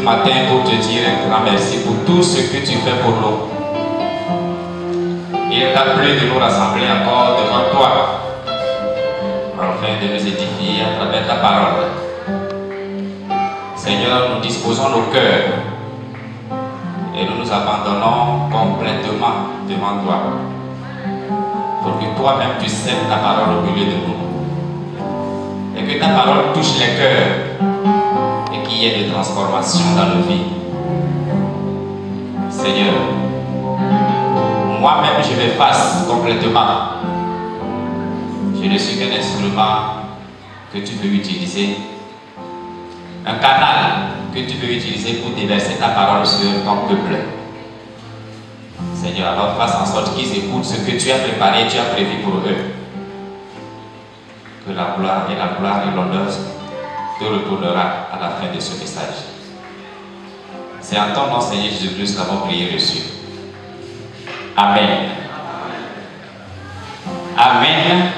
matin pour te dire un grand merci pour tout ce que tu fais pour nous. Il t'a plu de nous rassembler encore devant toi, afin de nous édifier à travers ta parole. Seigneur, nous disposons nos cœurs et nous nous abandonnons complètement devant toi, pour que toi-même tu sèmes ta parole au milieu de nous, et que ta parole touche les cœurs et qu'il y ait des transformations dans nos vies. Seigneur, moi-même je m'efface complètement. Je ne suis qu'un instrument que tu peux utiliser, un canal que tu peux utiliser pour déverser ta parole sur ton peuple. Seigneur, alors fasse en sorte qu'ils écoutent ce que tu as préparé, tu as prévu pour eux. Que la gloire et l'honneur te retournera à la fin de ce message. C'est en ton nom, Seigneur Jésus-Christ, nous avons prié reçu. Amen. Amen.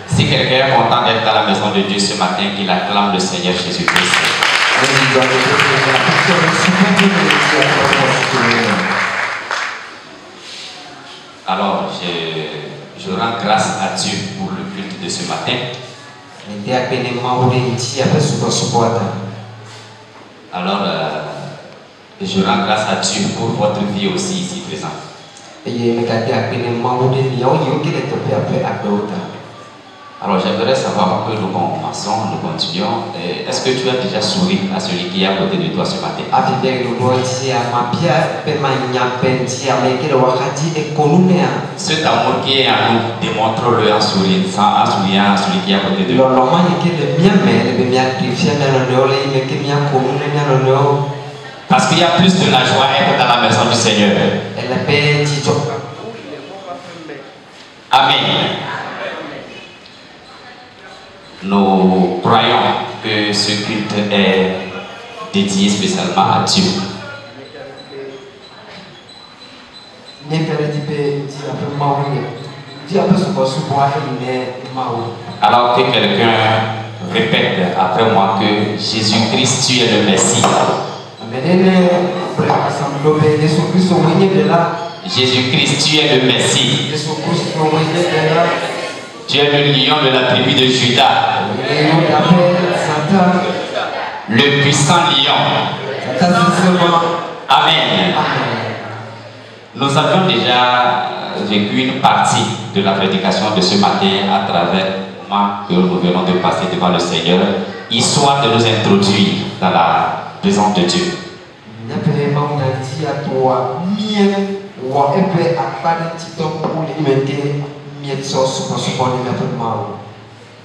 Si quelqu'un est content d'être dans la maison de Dieu ce matin, qu'il acclame le Seigneur Jésus-Christ. Alors, je rends grâce à Dieu pour le culte de ce matin. Alors, je rends grâce à Dieu pour votre vie aussi ici présente. Alors j'aimerais savoir que nous commençons, nous continuons. Est-ce que tu as déjà souri à celui qui est à côté de toi ce matin? Cet amour qui est à nous, démontre-le en souriant à celui qui est à côté de nous. Parce qu'il y a plus de la joie à être dans la maison du Seigneur. Amen. Nous croyons que ce culte est dédié spécialement à Dieu. Alors que quelqu'un répète après moi que Jésus-Christ, tu es le Messie. Jésus-Christ, tu es le Messie. Tu es le lion de la tribu de Juda. Le puissant lion. Amen. Nous avions déjà vécu une partie de la prédication de ce matin à travers le moment que nous venons de passer devant le Seigneur, histoire de nous introduire dans la présence de Dieu.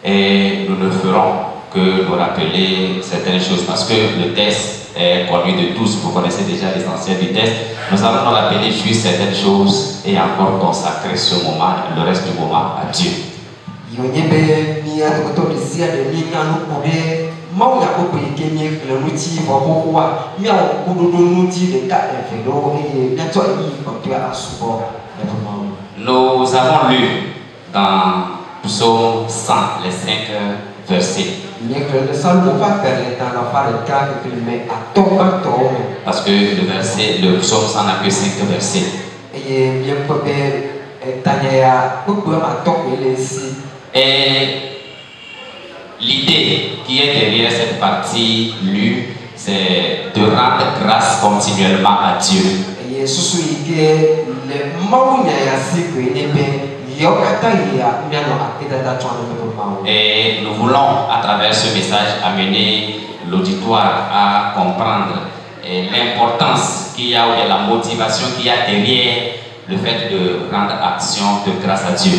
Et nous ne ferons que nous rappeler certaines choses parce que le texte est connu de tous, vous connaissez déjà l'essentiel du texte. Nous allons nous rappeler juste certaines choses et encore consacrer ce moment, le reste du moment à Dieu. Nous avons lu dans Psaume 100, les 5 versets. Parce que le Psaume 100 n'a que 5 versets. Et l'idée qui est derrière cette partie lue, c'est de rendre grâce continuellement à Dieu. Et nous voulons à travers ce message amener l'auditoire à comprendre l'importance qu'il y a ou la motivation qu'il y a derrière le fait de rendre action de grâce à Dieu.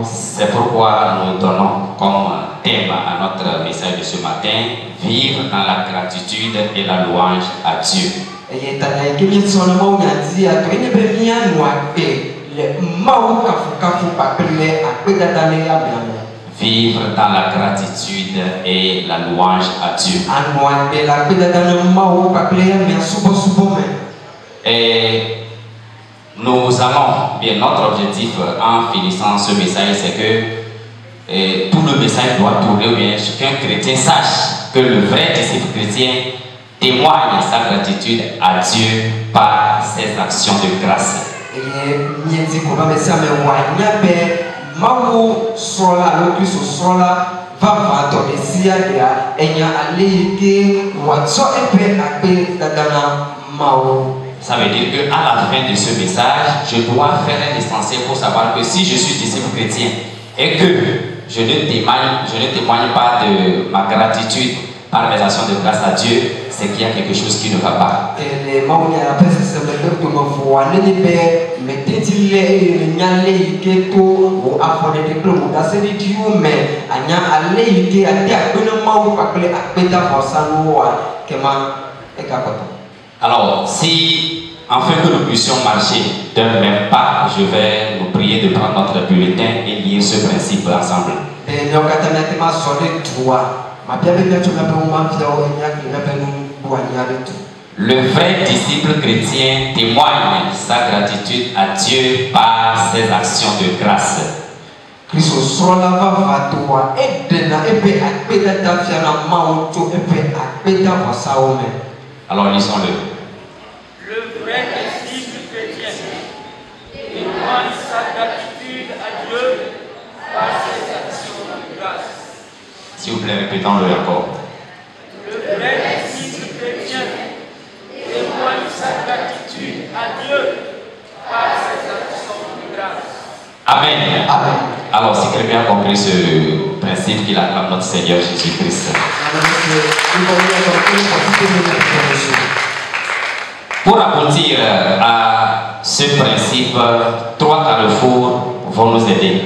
C'est pourquoi nous donnons comme thème à notre message de ce matin, vivre dans la gratitude et la louange à Dieu. Vivre dans la gratitude et la louange à Dieu. Et nous allons, bien notre objectif en finissant ce message, c'est que tout le message doit tourner, ou bien qu'un chrétien sache que le vrai disciple chrétien témoigne sa gratitude à Dieu par ses actions de grâce. Ça veut dire qu'à la fin de ce message, je dois faire un essentiel pour savoir que si je suis disciple chrétien et que je ne témoigne pas de ma gratitude par mes actions de grâce à Dieu, c'est qu'il y a quelque chose qui ne va pas. Alors, si afin que nous puissions marcher d'un même pas, je vais nous prier de prendre notre bulletin et lire ce principe ensemble. Le vrai disciple chrétien témoigne sa gratitude à Dieu par ses actions de grâce. Alors lisons-le. Le vrai disciple chrétien témoigne sa gratitude à Dieu par ses actions de grâce. S'il vous plaît, répétons-le encore. Le vrai disciple chrétien témoigne sa gratitude à Dieu par ses actions de grâce. Amen. Amen. Alors, si quelqu'un a compris ce principe qu'il acclame notre Seigneur Jésus-Christ. Pour aboutir à ce principe, 3 carrefours vont nous aider.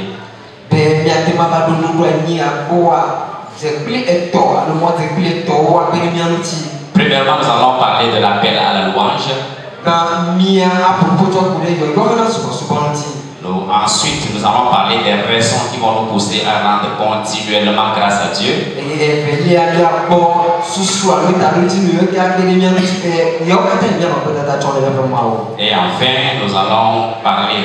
Premièrement, nous allons parler de l'appel à la louange. Ensuite, nous allons parler des raisons qui vont nous pousser à rendre continuellement grâce à Dieu. Et enfin, nous allons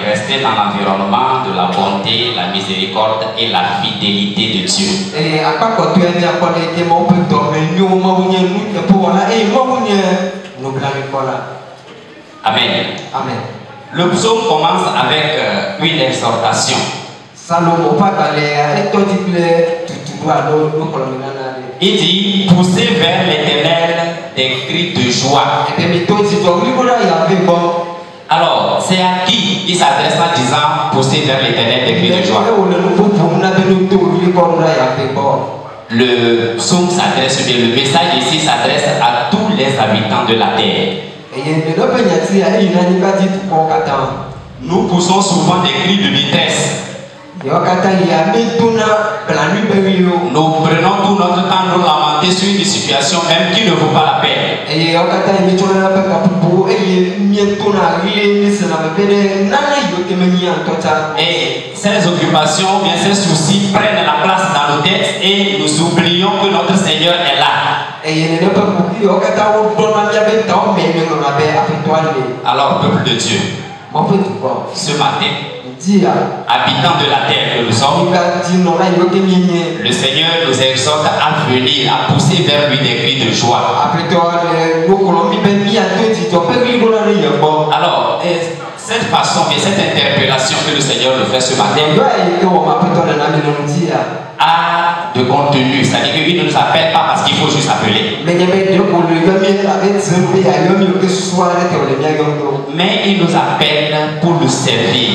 rester dans l'environnement de la bonté, la miséricorde et la fidélité de Dieu. Amen. Amen. Le psaume commence avec une exhortation. Il dit, poussez vers l'Éternel des cris de joie. Alors, c'est à qui il s'adresse en disant, poussez vers l'Éternel des cris de joie? Le psaume s'adresse, bien le message ici s'adresse à tous les habitants de la terre. Nous poussons souvent des cris de détresse. Nous prenons tout notre temps nous lamenter sur une situation même qui ne vaut pas la peine. Et ces occupations, bien ces soucis prennent la place dans nos têtes et nous oublions que notre Seigneur est là. Alors, peuple de Dieu, ce matin, habitants de la terre que nous sommes, le Seigneur nous exhorte à venir, à pousser vers lui des cris de joie. Alors, cette façon, et cette interpellation que le Seigneur nous fait ce matin a de contenu, c'est-à-dire qu'il ne nous appelle pas parce qu'il faut juste appeler. Mais il nous appelle pour le servir.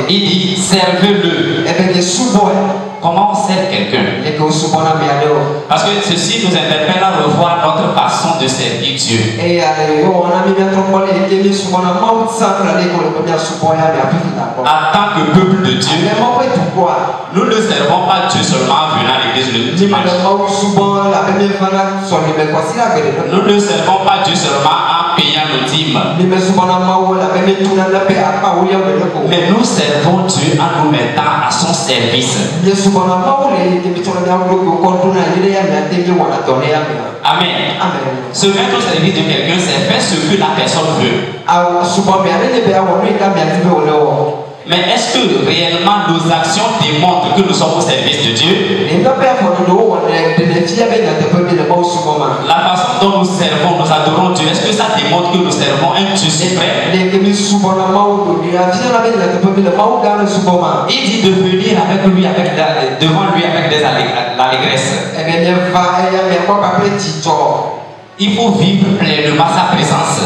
Il dit, servez-le. Comment on sert quelqu'un? Parce que ceci nous interpelle à revoir notre façon de servir Dieu. En tant que peuple de Dieu, nous ne servons pas Dieu seulement en venant à l'église le dimanche. Nous ne servons pas Dieu seulement en payant nos dîmes. Mais nous servons Dieu en nous mettant à son service. Amen. Se mettre au service de quelqu'un, c'est faire ce que la personne veut. Mais est-ce que réellement nos actions démontrent que nous sommes au service de Dieu? La façon dont nous servons, nous adorons Dieu, est-ce que ça démontre que nous servons un Dieu suprême? Il dit de venir avec lui, devant lui avec des allégresse. Il faut vivre pleinement sa présence.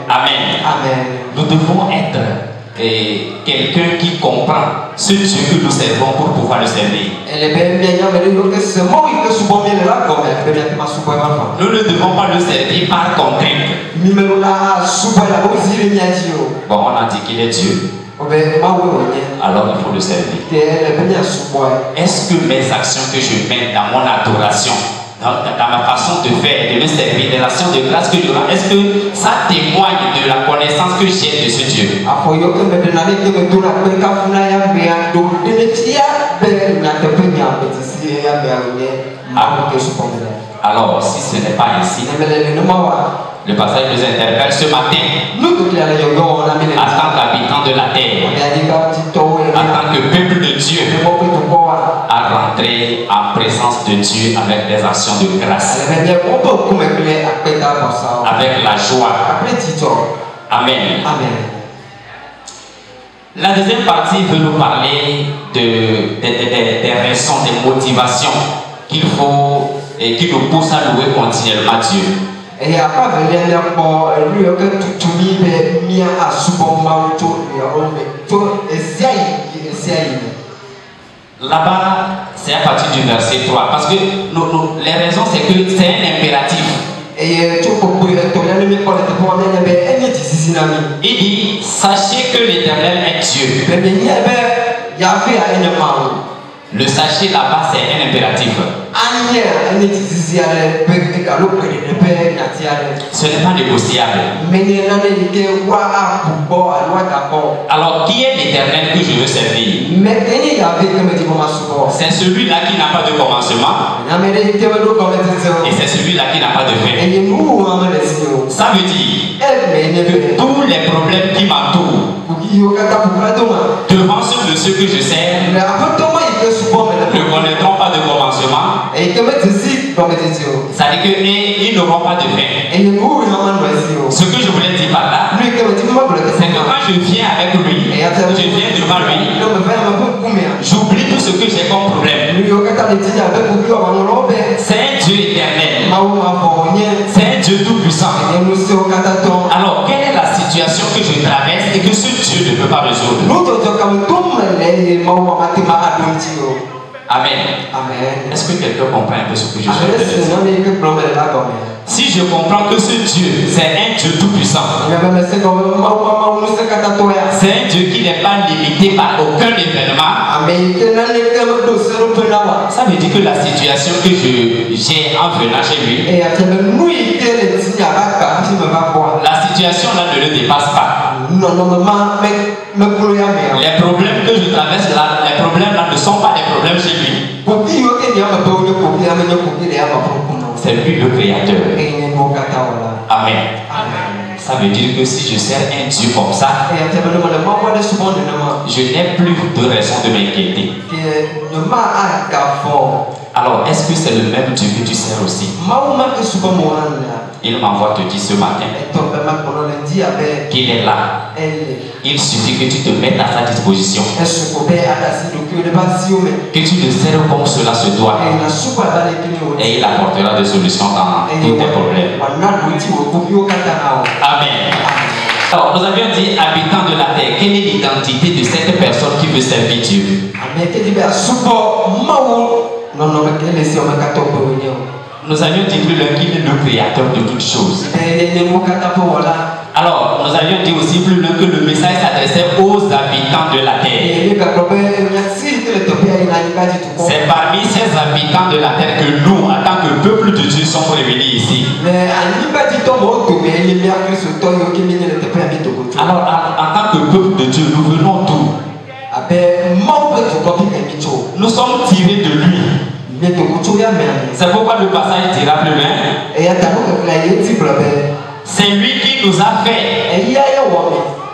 Amen. Nous devons être quelqu'un qui comprend ce Dieu que nous servons pour pouvoir le servir. Nous ne devons pas le servir par contrainte. Bon, on a dit qu'il est Dieu. Alors il faut le servir. Est-ce que mes actions que je mets dans mon adoration, dans ma façon de faire, de me servir, des actions de grâce que je rends, est-ce que ça témoigne de la connaissance que j'ai de ce Dieu? Alors, si ce n'est pas ainsi, le passage nous interpelle ce matin en tant qu'habitants de la terre, en tant que peuple de Dieu, à rentrer en présence de Dieu avec des actions de grâce, avec la joie. Amen. La deuxième partie veut nous parler des raisons, des motivations qu'il faut et qui nous poussent à louer continuellement Dieu. Là-bas, c'est à partir du verset 3. Parce que les raisons, c'est que c'est un impératif. Il dit, sachez que l'Éternel est Dieu. Le sachez là-bas, c'est un impératif. Ce n'est pas négociable. Alors, qui est l'Éternel que je veux servir? C'est celui-là qui n'a pas de commencement. Et c'est celui-là qui n'a pas de fin. Ça veut dire que tous les problèmes qui m'entourent devant ceux de ceux que je sers ne connaîtront pas de commencement. Ça veut dire qu'ils n'auront pas de fin. Ce que je voulais dire par là, c'est que quand je viens avec lui, je viens devant lui, j'oublie tout ce que j'ai comme problème. C'est un Dieu éternel. C'est un Dieu tout puissant. Alors, quelle est la situation que je traverse et que ce Dieu ne peut pas résoudre? Amen. Est-ce que quelqu'un comprend un peu ce que je suis en train de dire? Si je comprends que ce Dieu, c'est un Dieu tout puissant, c'est un Dieu qui n'est pas limité par aucun événement, ça veut dire que la situation que j'ai en venant chez lui, la situation là ne le dépasse pas. Les problèmes que je traverse là, les problèmes là ne sont pas des problèmes chez lui. C'est lui le créateur. Amen. Ça veut dire que si je sers un Dieu comme ça, je n'ai plus de raison de m'inquiéter. Alors, est-ce que c'est le même Dieu que tu sers aussi? Il m'envoie te dire ce matin qu'il est là. Il suffit que tu te mettes à sa disposition, que tu le sers comme cela se doit, et il apportera des solutions dans tous tes problèmes. Amen. Alors, nous avions dit habitant de la terre. Quelle est l'identité de cette personne qui veut servir Dieu? Nous avions dit plus l'un qu'il est le créateur de toutes choses. Alors, nous avions dit aussi plus l'un que le message s'adressait aux habitants de la terre. C'est parmi ces habitants de la terre que nous, en tant que peuple de Dieu, sommes réunis ici. Alors, en tant que peuple de Dieu, nous venons d'où? Nous sommes tirés de lui. C'est pourquoi le passage dira plus loin. C'est lui qui nous a fait.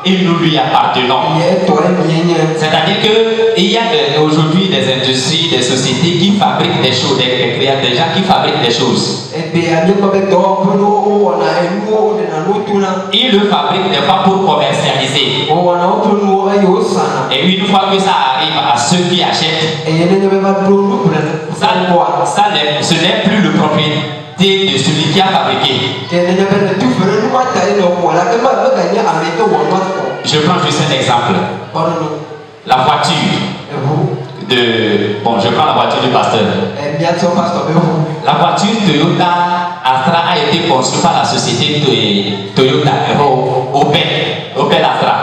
Et nous lui appartenons. C'est-à-dire qu'il y a aujourd'hui des industries, des sociétés qui fabriquent des choses, des gens qui fabriquent des choses. Ils le fabriquent des fois pour commercialiser. Et une fois que ça arrive à ceux qui achètent, ce n'est plus le propriété de celui qui a fabriqué. Je prends juste un exemple. La voiture de... Bon, je prends la voiture du pasteur. La voiture Toyota Astra a été construite par la société Toyota Opel Astra.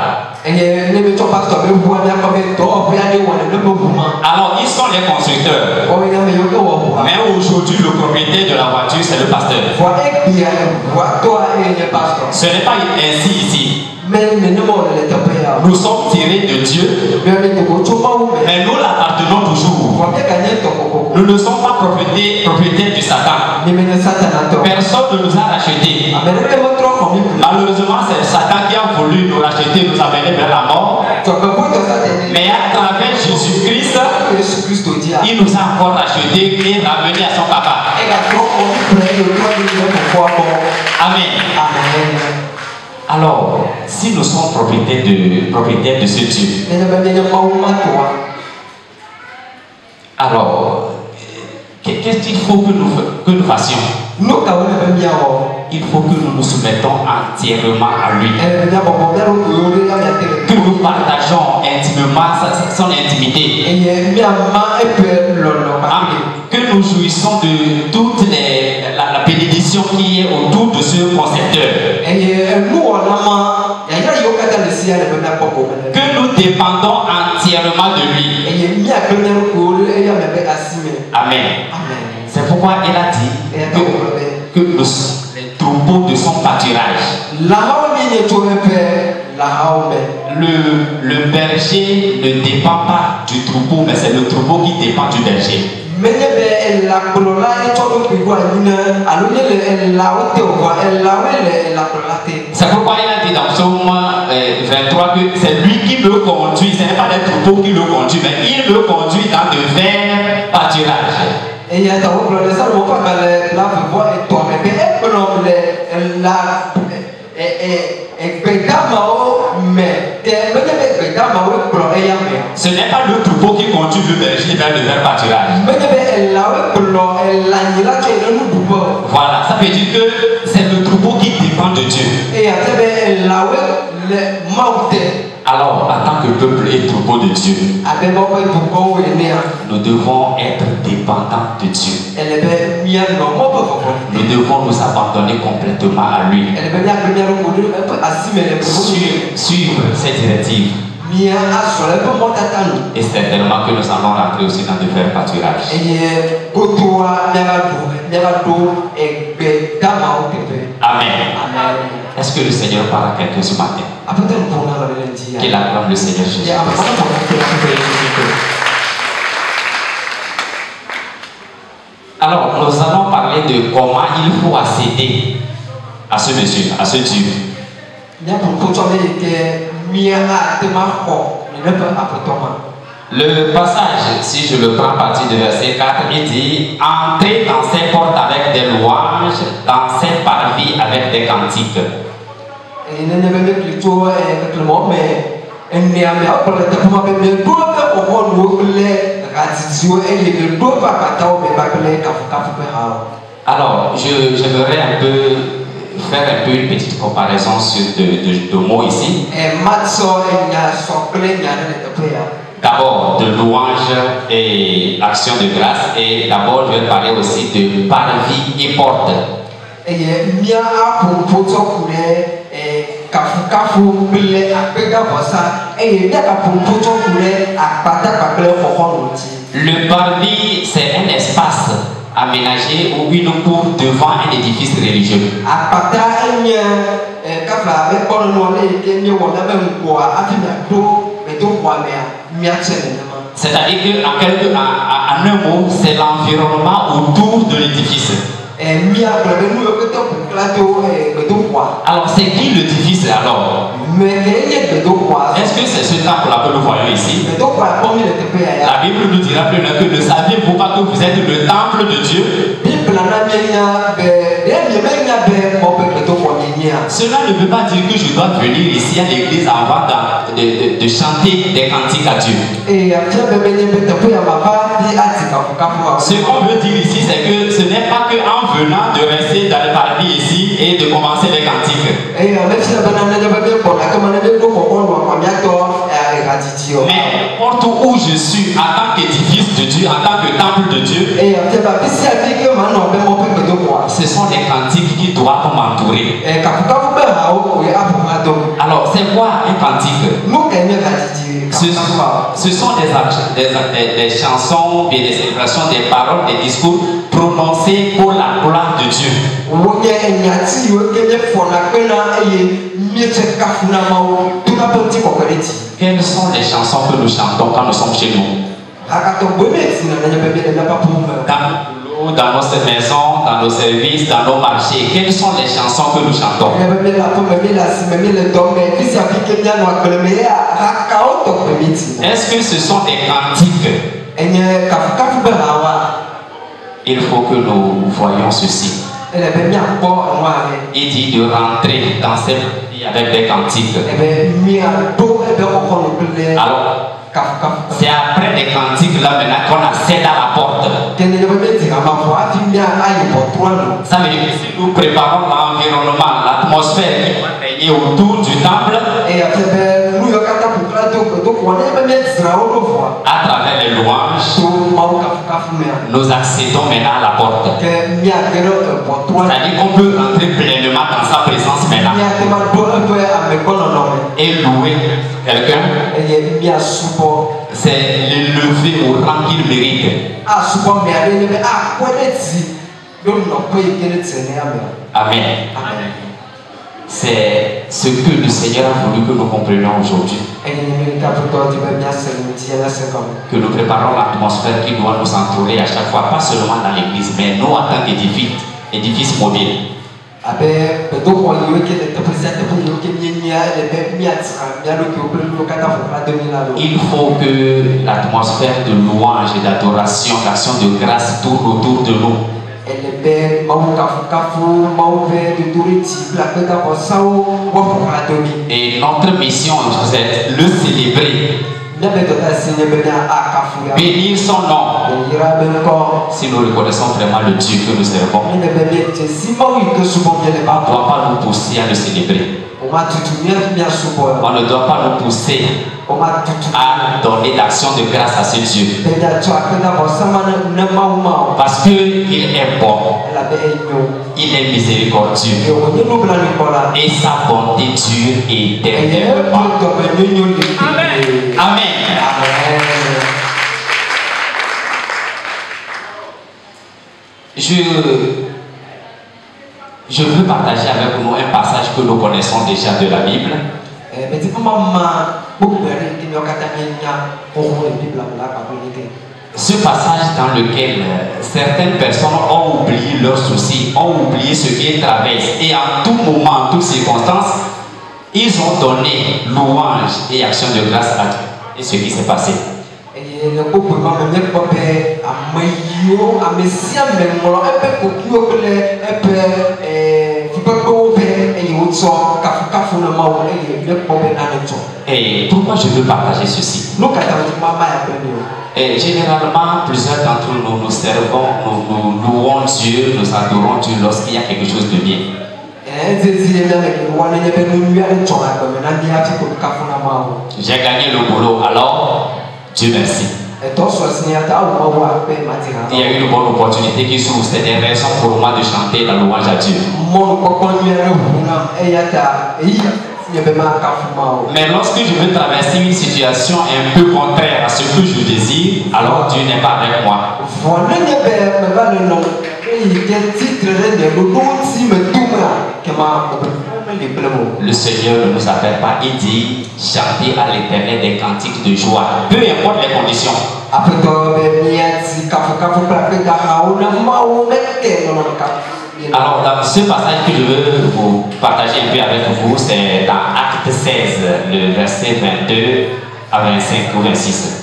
Alors, ils sont les constructeurs. Mais aujourd'hui, le propriétaire de la voiture, c'est le pasteur. Ce n'est pas ainsi ici. Nous sommes tirés de Dieu, mais nous l'appartenons toujours. Nous ne sommes pas propriétaires du Satan. Personne ne nous a rachetés. Malheureusement, c'est Satan qui a voulu nous racheter, nous amener vers la mort. Mais à travers Jésus-Christ, il nous a encore rachetés et ramenés à son papa. Amen. Alors, si nous sommes propriétaires de ce Dieu, alors, qu'est-ce qu'il faut que nous fassions? Il faut que nous nous soumettons entièrement à lui. Que nous partageons intimement son intimité. Que nous jouissons de toute la bénédiction qui est autour de ce concepteur. Que nous dépendons entièrement de lui. Amen. C'est pourquoi il a dit que les troupeaux de son pâturage. Le berger ne dépend pas du troupeau, mais c'est le troupeau qui dépend du berger. C'est pourquoi il a dit dans Psaume 23 que c'est lui qui me conduit. Ce n'est pas les troupeaux qui le conduisent, mais il me conduit dans de verts pâturages. Ce n'est pas le troupeau qui conduit le berger vers le vert pâturage. Voilà, ça veut dire que c'est le troupeau qui dépend de Dieu. Alors, en tant que peuple et troupeau de Dieu, nous devons être dépendants de Dieu. Nous devons nous abandonner complètement à lui. Suivre ses directives. Et certainement que nous allons rentrer aussi dans de verts pâturages. Amen. Est-ce que le Seigneur parle à quelqu'un ce matin? Qu'il acclame le Seigneur Jésus. Alors, nous allons parler de comment il faut accéder à ce monsieur, à ce Dieu. Le passage, si je le prends à partir du verset 4, il dit: entrez dans ses portes avec des louanges, dans ses parvis avec des cantiques. Alors, j'aimerais faire un peu une petite comparaison sur de mots ici. D'abord de louange et action de grâce, et d'abord je vais parler aussi de parvis et porte. Le parvis, c'est un espace aménagé ou une cour devant un édifice religieux. C'est-à-dire qu'en un mot, c'est l'environnement autour de l'édifice. Alors, c'est qui l'édifice alors? Est-ce que c'est ce temple-là que nous voyons ici? La Bible nous dira plus loin que ne savez-vous pas que vous êtes le temple de Dieu? Cela ne veut pas dire que je dois venir ici à l'église avant de chanter des cantiques à Dieu. Ce qu'on veut dire ici, c'est que ce n'est pas qu'en venant de rester dans le parvis ici et de commencer les cantiques. Mais n'importe où je suis, en tant qu'édifice de Dieu, en tant que temple de Dieu, ce sont des cantiques qui doivent m'entourer. Alors, c'est quoi un cantique? Ce sont des chansons, des célébrations, des paroles, des discours prononcés pour la gloire de Dieu. Quelles sont les chansons que nous chantons quand nous sommes chez nous? Dans nos maisons, dans nos services, dans nos marchés, quelles sont les chansons que nous chantons? Est-ce que ce sont des cantiques? Il faut que nous voyions ceci. Il dit de rentrer dans cette vie avec des cantiques. Alors, c'est après les cantiques là maintenant qu'on accède à la porte. Ça veut dire que si nous préparons l'environnement, l'atmosphère qui va régner autour du temple, à travers les louanges, nous accédons maintenant à la porte. C'est-à-dire qu'on peut rentrer pleinement dans sa présence maintenant et louer quelqu'un. C'est l'élever au rang qu'il mérite. Amen. C'est ce que le Seigneur a voulu que nous comprenions aujourd'hui. Que nous préparons l'atmosphère qui doit nous entourer à chaque fois, pas seulement dans l'église, mais nous en tant qu'édifice mobile. Il faut que l'atmosphère de louange et d'adoration, d'action de grâce tourne autour de nous. Et notre mission, c'est le célébrer. Bénir son nom. Si nous reconnaissons vraiment le Dieu que nous servons, on ne doit pas nous pousser à le célébrer. On ne doit pas nous pousser à donner l'action de grâce à ce Dieu. Parce qu'il est bon, il est miséricordieux et sa bonté dure éternellement. Amen. Amen. Je veux partager avec nous un passage que nous connaissons déjà de la Bible. Ce passage dans lequel certaines personnes ont oublié leurs soucis, ont oublié ce qu'ils traversent, et en tout moment, en toutes circonstances, ils ont donné louange et action de grâce à Dieu. Et ce qui s'est passé. Et pourquoi je veux partager ceci? Et généralement, plusieurs d'entre nous, nous servons, nous louons Dieu, nous adorons Dieu lorsqu'il y a quelque chose de bien. J'ai gagné le boulot, alors Dieu merci. Il y a eu une bonne opportunité qui s'ouvre, c'est des raisons pour moi de chanter la louange à Dieu. Mais lorsque je veux traverser une situation un peu contraire à ce que je désire, alors Dieu n'est pas avec moi. Le Seigneur ne nous appelle pas, il dit chanter à l'Éternel des cantiques de joie, peu importe les conditions. Alors, dans ce passage que je veux vous partager un peu avec vous, c'est dans Acte 16, le verset 22 à 25 ou 26.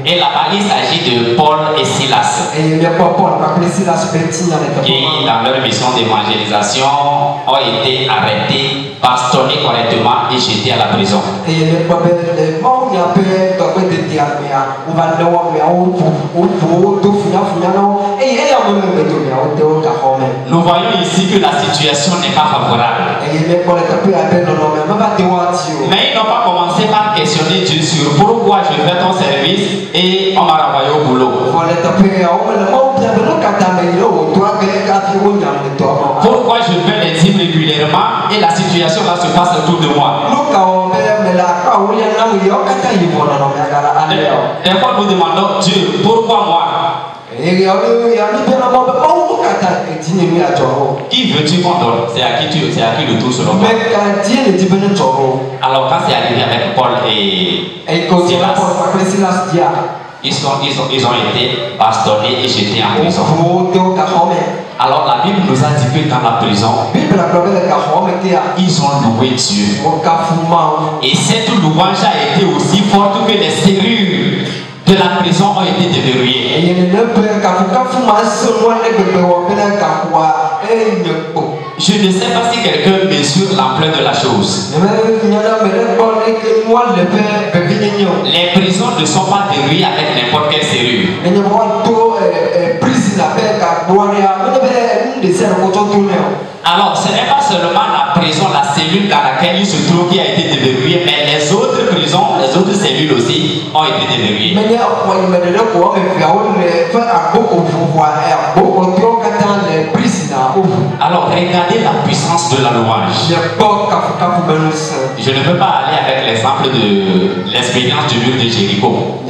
Et là-bas, il s'agit de Paul et Silas qui, dans leur mission d'évangélisation, ont été arrêtés, bastonnés correctement et jetés à la prison. Nous voyons ici que la situation n'est pas favorable. Mais ils n'ont pas commencé par questionner Dieu sur pourquoi je fais ton service et on m'a renvoyé au boulot. Pourquoi je fais les dîmes régulièrement et la situation là se passe autour de moi. Des fois nous demandons Dieu, pourquoi moi? Qui veux-tu qu'on donne? C'est à qui le tour selon toi? Alors quand c'est arrivé avec Paul et Silas, ils ont été bastonnés et jetés en prison. Alors la Bible nous a dit que dans la prison, ils ont loué Dieu. Et cette louange a été aussi forte que les serrures de la prison ont été déverrouillées. Je ne sais pas si quelqu'un mesure l'ampleur de la chose. Les prisons ne sont pas verrouillées avec n'importe quelle serrure. Alors, ce n'est pas seulement la prison, la cellule dans laquelle il se trouve qui a été déverrouillée, mais les autres prisons, les autres cellules aussi ont été déverrouillées. Alors, regardez la puissance de la louange. Je ne veux pas aller avec l'exemple de l'expérience du mur de Jéricho.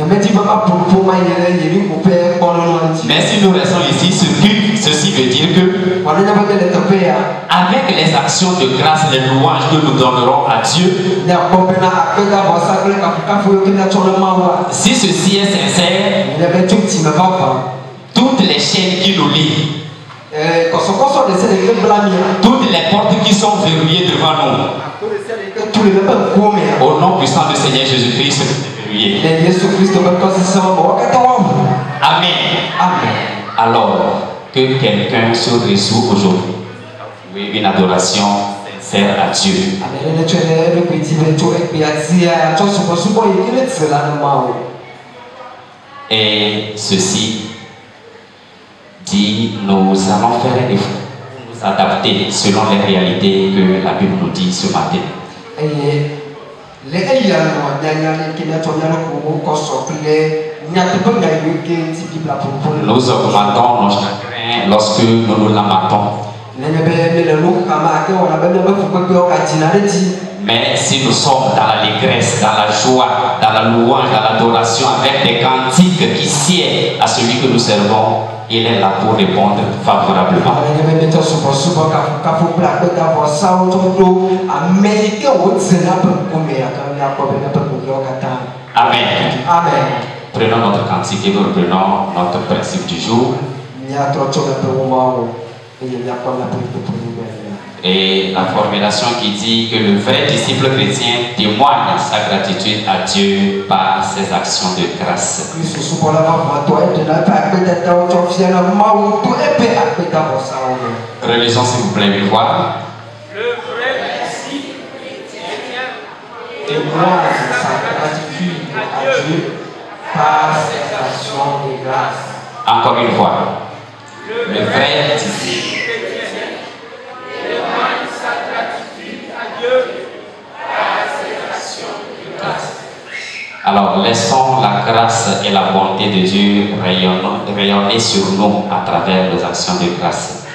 Mais si nous restons ici, ceci veut dire que avec les actions de grâce, les louanges que nous donnerons à Dieu, si ceci est sincère, toutes les chaînes qui nous lient, toutes les portes qui sont verrouillées devant nous, au nom puissant du Seigneur Jésus-Christ, c'est verrouillé. Amen. Alors, que quelqu'un se résout aujourd'hui. Oui, une adoration sincère à Dieu. Et ceci dit, nous allons faire un effort pour nous adapter selon les réalités que la Bible nous dit ce matin. Nous augmentons nos chagrins lorsque nous nous lamentons. Mais si nous sommes dans l'allégresse, dans la joie, dans la louange, dans l'adoration, avec des cantiques qui sied à celui que nous servons, il est là pour répondre favorablement. Amen. Prenons notre cantique et nous reprenons notre principe du jour. Et la formulation qui dit que le vrai disciple chrétien témoigne sa gratitude à Dieu par ses actions de grâce. Relisons s'il vous plaît une fois. Le vrai disciple chrétien témoigne sa gratitude à Dieu par ses actions de grâce. Encore une fois. Le vrai disciple témoigne sa gratitude à Dieu par ses actions de grâce. Alors laissons la grâce et la bonté de Dieu rayonner sur nous à travers nos actions de grâce.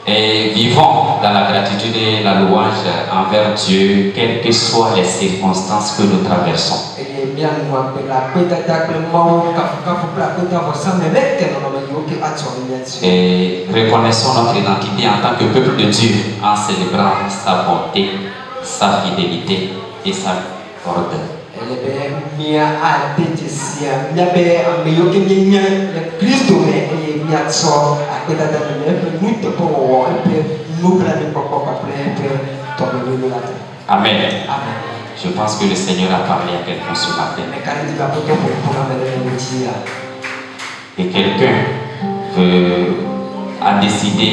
Et vivons dans la gratitude et la louange envers Dieu, quelles que soient les circonstances que nous traversons. Et reconnaissons notre identité en tant que peuple de Dieu en célébrant sa bonté, sa fidélité et sa ordre. Amen. Je pense que le Seigneur a parlé à quelqu'un ce matin. Et quelqu'un a décidé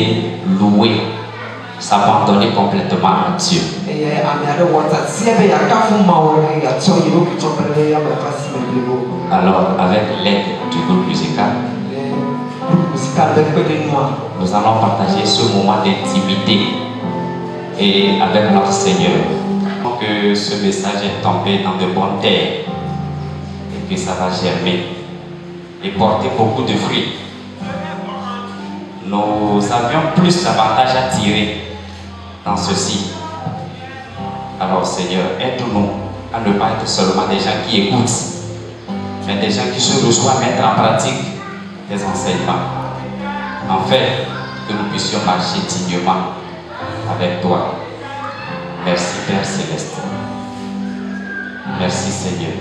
louer, s'abandonner complètement à Dieu. Alors, avec l'aide du groupe musical, nous allons partager ce moment d'intimité et avec notre Seigneur. Que ce message est tombé dans de bonnes terres et que ça va germer et porter beaucoup de fruits. Nous avions plus d'avantages à tirer dans ceci. Alors Seigneur, aide-nous à ne pas être seulement des gens qui écoutent, mais des gens qui se reçoivent mettre en pratique tes enseignements. En fait, que nous puissions marcher dignement avec toi. Merci Père Céleste. Merci Seigneur.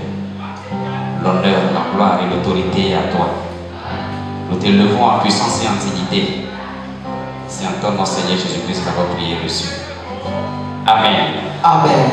L'honneur, la gloire et l'autorité est à toi. Nous t'élevons en puissance et en dignité. C'est en ton nom Seigneur Jésus-Christ que notre prière est reçue. Amen. Amen.